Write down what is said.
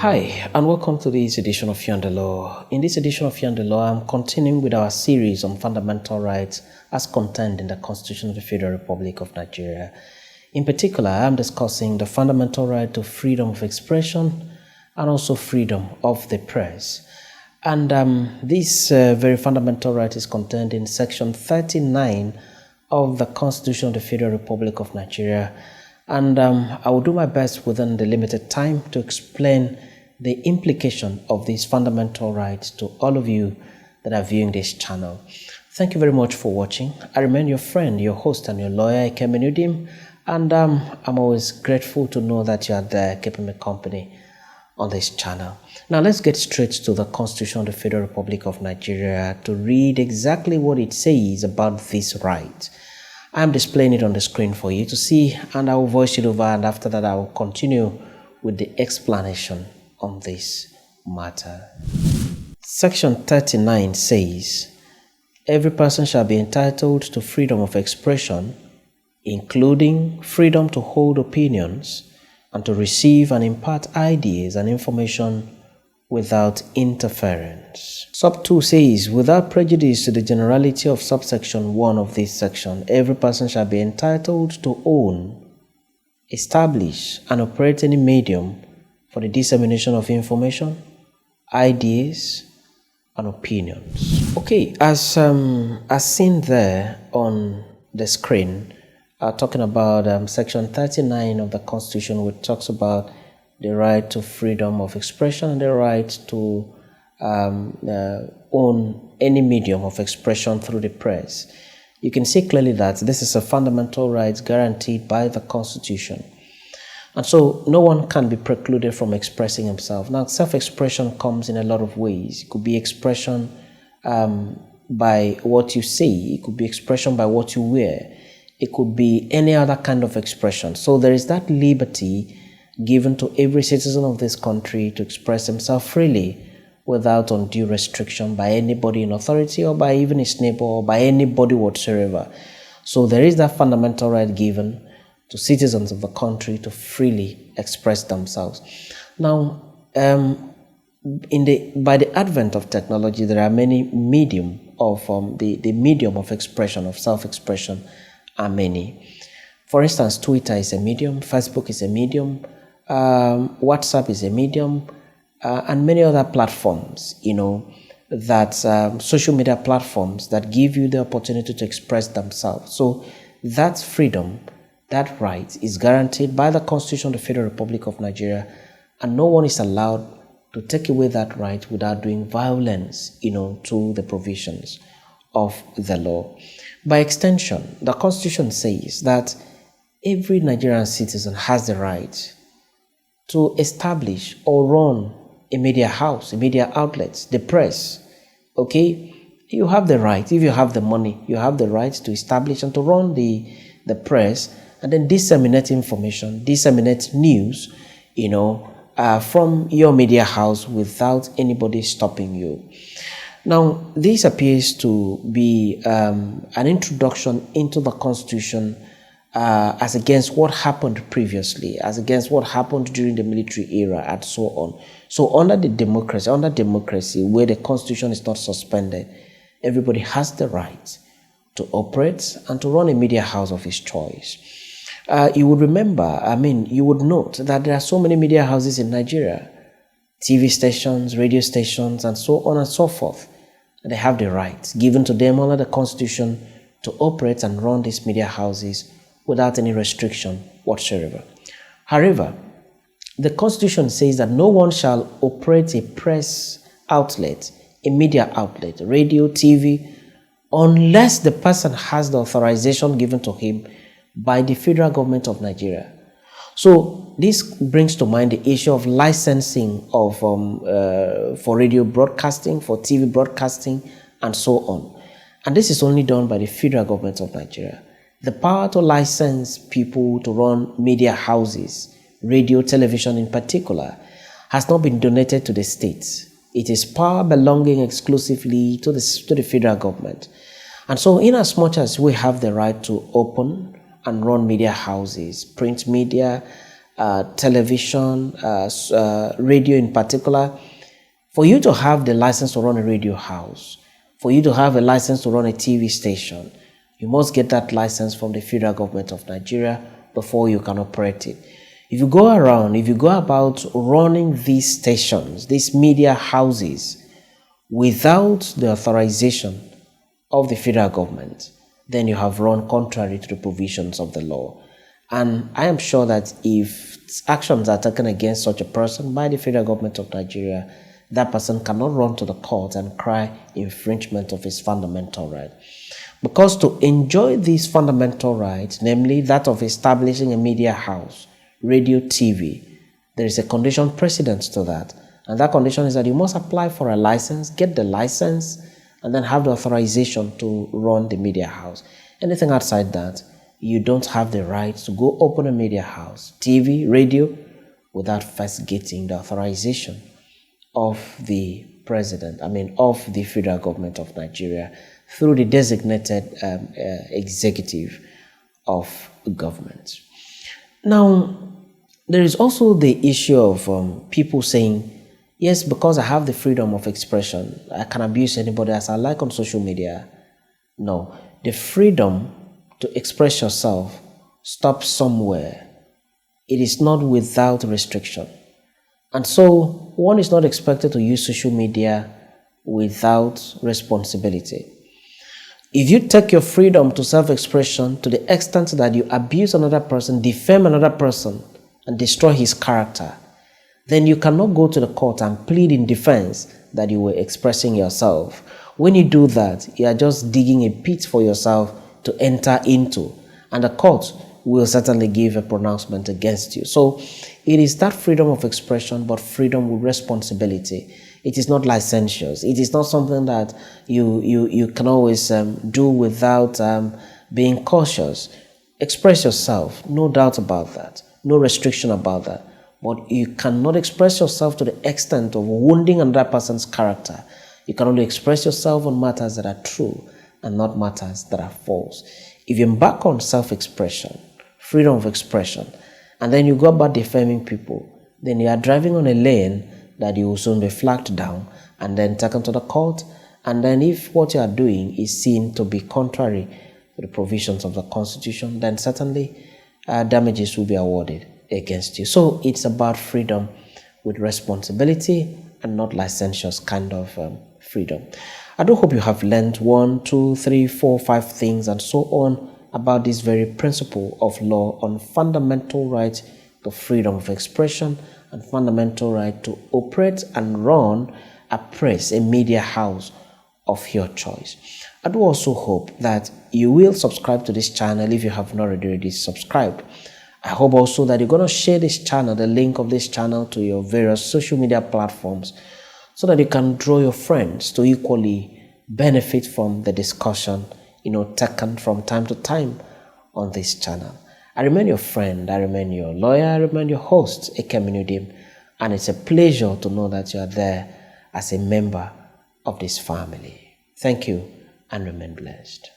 Hi, and welcome to this edition of Beyond the Law. In this edition of Beyond the Law, I'm continuing with our series on fundamental rights as contained in the Constitution of the Federal Republic of Nigeria. In particular, I'm discussing the fundamental right to freedom of expression and also freedom of the press. And this very fundamental right is contained in Section 39 of the Constitution of the Federal Republic of Nigeria. And I will do my best within the limited time to explain the implication of these fundamental rights to all of you that are viewing this channel. Thank you very much for watching. I remain your friend, your host, and your lawyer, Ekemi Nudim, and I'm always grateful to know that you are there keeping me company on this channel. Now let's get straight to the Constitution of the Federal Republic of Nigeria to read exactly what it says about this right. I'm displaying it on the screen for you to see, and I will voice it over, and after that I will continue with the explanation on this matter. Section 39 says, every person shall be entitled to freedom of expression, including freedom to hold opinions and to receive and impart ideas and information without interference. Sub 2 says, without prejudice to the generality of subsection 1 of this section, every person shall be entitled to own, establish, and operate any medium for the dissemination of information, ideas, and opinions. Okay, as seen there on the screen, talking about Section 39 of the Constitution, which talks about the right to freedom of expression and the right to own any medium of expression through the press. You can see clearly that this is a fundamental right guaranteed by the Constitution. And so no one can be precluded from expressing himself. Now, self-expression comes in a lot of ways. It could be expression by what you say. It could be expression by what you wear. It could be any other kind of expression. So there is that liberty given to every citizen of this country to express himself freely without undue restriction by anybody in authority or by even his neighbor or by anybody whatsoever. So there is that fundamental right given to citizens of the country to freely express themselves. Now, by the advent of technology, there are many medium of the medium of expression, of self-expression are many. For instance, Twitter is a medium, Facebook is a medium, WhatsApp is a medium, and many other platforms, that social media platforms that give you the opportunity to express themselves. So that freedom, that right is guaranteed by the Constitution of the Federal Republic of Nigeria, and no one is allowed to take away that right without doing violence, to the provisions of the law. By extension, the Constitution says that every Nigerian citizen has the right to establish or run a media house, a media outlet, the press. Okay? You have the right, if you have the money, you have the right to establish and to run the press and then disseminate information, disseminate news, from your media house without anybody stopping you. Now, this appears to be an introduction into the Constitution as against what happened previously, as against what happened during the military era, and so on. So under democracy, where the Constitution is not suspended, everybody has the right to operate and to run a media house of his choice. You would remember, you would note that there are so many media houses in Nigeria, TV stations, radio stations, and so on and so forth. They have the right given to them under the Constitution to operate and run these media houses without any restriction whatsoever. However, the Constitution says that no one shall operate a press outlet, a media outlet, radio, TV, unless the person has the authorization given to him by the federal government of Nigeria. So this brings to mind the issue of licensing of for radio broadcasting, for TV broadcasting, and so on. And this is only done by the federal government of Nigeria. The power to license people to run media houses, radio, television in particular, has not been donated to the states. It is power belonging exclusively to the federal government. And so in as much as we have the right to open and run media houses, print media, television, radio in particular. For you to have the license to run a radio house, for you to have a license to run a TV station, you must get that license from the federal government of Nigeria before you can operate it. If you go about running these stations, these media houses, without the authorization of the federal government, then you have run contrary to the provisions of the law. And I am sure that if actions are taken against such a person by the federal government of Nigeria, that person cannot run to the court and cry infringement of his fundamental right. Because to enjoy these fundamental rights, namely that of establishing a media house, radio, TV, there is a condition precedent to that. And that condition is that you must apply for a license, get the license, and then have the authorization to run the media house. Anything outside that, you don't have the right to go open a media house, TV, radio, without first getting the authorization of the president, of the federal government of Nigeria through the designated executive of government. Now, there is also the issue of people saying, yes, because I have the freedom of expression, I can abuse anybody as I like on social media. No, the freedom to express yourself stops somewhere. It is not without restriction. And so one is not expected to use social media without responsibility. If you take your freedom to self-expression to the extent that you abuse another person, defame another person, and destroy his character, then you cannot go to the court and plead in defense that you were expressing yourself. When you do that, you are just digging a pit for yourself to enter into, and the court will certainly give a pronouncement against you. So it is that freedom of expression, but freedom with responsibility. It is not licentious. It is not something that you can always do without being cautious. Express yourself, no doubt about that, no restriction about that. But you cannot express yourself to the extent of wounding another person's character. You can only express yourself on matters that are true and not matters that are false. If you embark on self-expression, freedom of expression, and then you go about defaming people, then you are driving on a lane that you will soon be flagged down and then taken to the court. And then if what you are doing is seen to be contrary to the provisions of the Constitution, then certainly damages will be awarded against you. So it's about freedom with responsibility and not licentious kind of freedom. I do hope you have learned 1, 2, 3, 4, 5 things and so on about this very principle of law on fundamental right to freedom of expression and fundamental right to operate and run a press, a media house of your choice. I do also hope that you will subscribe to this channel if you have not already subscribed. I hope also that you're going to share this channel, the link of this channel, to your various social media platforms so that you can draw your friends to equally benefit from the discussion, taken from time to time on this channel. I remain your friend, I remain your lawyer, I remain your host, Ekeminudim, and it's a pleasure to know that you are there as a member of this family. Thank you and remain blessed.